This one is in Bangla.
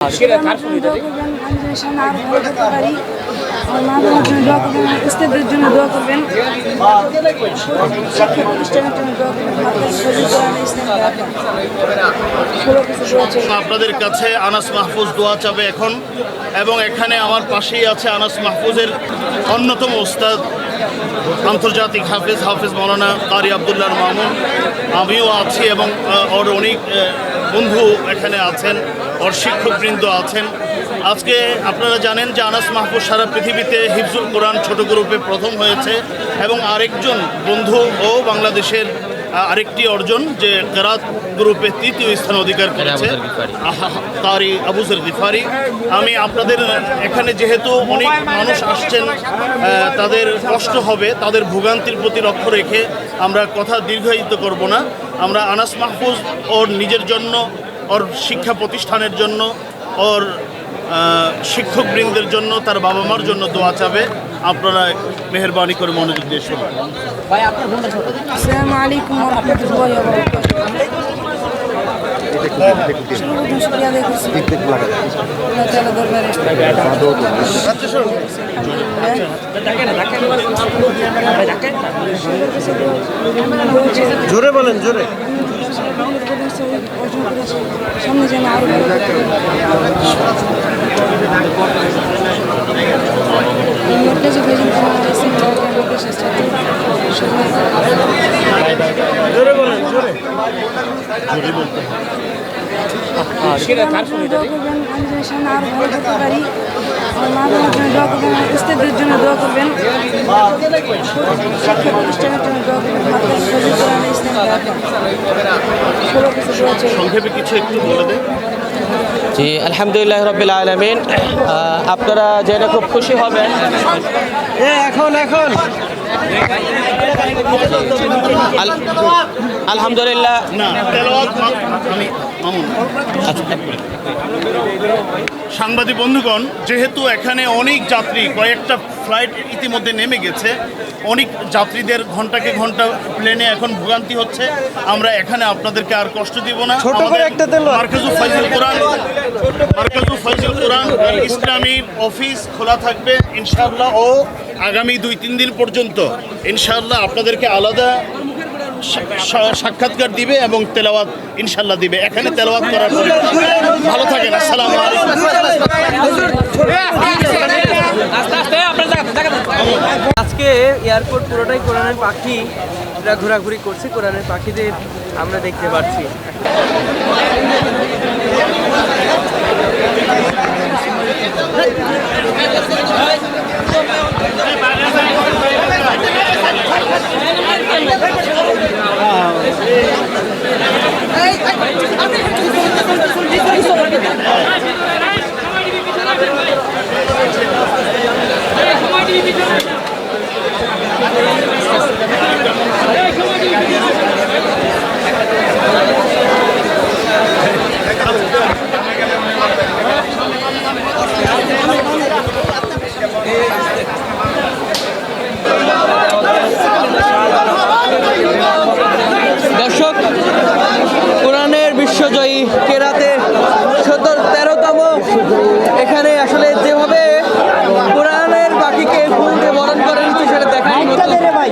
সামনে আরো ভালো করতে পারি। আমার মা বাবার জন্য দোয়া করবেন, আমার উস্তাদের জন্য দোয়া করবেন, শিক্ষা প্রতিষ্ঠানের জন্য দোয়া করবেন। আপনাদের কাছে আনাস মাহফুজ দোয়া চাবে এখন, এবং এখানে আমার পাশেই আছে আনাস মাহফুজের অন্যতম ওস্তাদ আন্তর্জাতিক হাফেজ মৌলানা কারি আবদুল্লাহ মামুন। আমিও আছি এবং ওর অনেক বন্ধু এখানে আছেন, ওর শিক্ষকবৃন্দ আছেন। আজকে আপনারা জানেন যে আনাস মাহফুজ সারা পৃথিবীতে হিফজুল কোরআন ছোট গ্রুপে প্রথম হয়েছে, এবং আরেকজন বন্ধু ও বাংলাদেশের আরেকটি অর্জন যে কেরাত গ্রুপে তৃতীয় স্থান অধিকার করেছে কারি আবুজর গিফারি। আমি আপনাদের এখানে যেহেতু অনেক মানুষ আসছেন, তাদের কষ্ট হবে, তাদের ভোগান্তির প্রতি লক্ষ্য রেখে আমরা কথা দীর্ঘায়িত করব না। আমরা আনাস মাহফুজ ওর নিজের জন্য, ওর শিক্ষা প্রতিষ্ঠানের জন্য, ওর শিক্ষকবৃন্দের জন্য, তার বাবা মার জন্য দোয়া চাবে। আপনারা মেহরবানি করে মনোযোগ দিয়ে শুনুন। আসসালামু আলাইকুম ওয়া রাহমাতুল্লাহি ওয়া বারাকাতুহু। জোরে বলেন, জোরে। সামনে যেন আরো জোরে বলেন, জোরে। সামনে আরো ভালো করতে পারি। আমার মা বাবার জন্য দোয়া করবেন, আমার উস্তাদের জন্য দোয়া করবেন, শিক্ষা প্রতিষ্ঠানের জন্য দোয়া করবেন। সংক্ষেপে কিছু একটু বলে দেন। জি, আলহামদুলিল্লাহ রাব্বিল আলামিন। আপনারা জেনে খুব খুশি হবেন, এখন আলহামদুলিল্লাহ। না, তেলাওয়াত আমি মামুন। সাংবাদিক বন্ধুগণ, যেহেতু এখানে অনেক যাত্রী, কয়েকটা ফ্লাইট ইতিমধ্যে নেমে গেছে, অনেক যাত্রীদের ঘন্টাকে ঘন্টা প্লেনে এখন ভোগান্তি হচ্ছে, আমরা এখানে আপনাদেরকে আর কষ্ট দিব না। মার্কাজুল ফাইজুল কোরআন ইসলামীর অফিস খোলা থাকবে ইনশাআল্লাহ, ও আগামী 2-3 দিন পর্যন্ত ইনশাআল্লাহ আপনাদেরকে আলাদা সাক্ষাৎকার দিবে এবং তেলাওয়াত ইনশাআল্লাহ দিবে। এখানে তেলাওয়াত করার পরে ভালো থাকেন। আসসালামু আলাইকুম। আজকে এয়ারপোর্ট পুরোটাই কোরআনের পাখি ঘোরাঘুরি করছে, কোরআনের পাখিদের আমরা দেখতে পাচ্ছি। দর্শক, কোরআনের বিশ্বজয়ী কেরাতে 13তম এখানে আসলে যেভাবে কোরআনের বাকিকে ফুল দিয়ে বরণ করে নিচ্ছে সেটা দেখার মতো। ভাই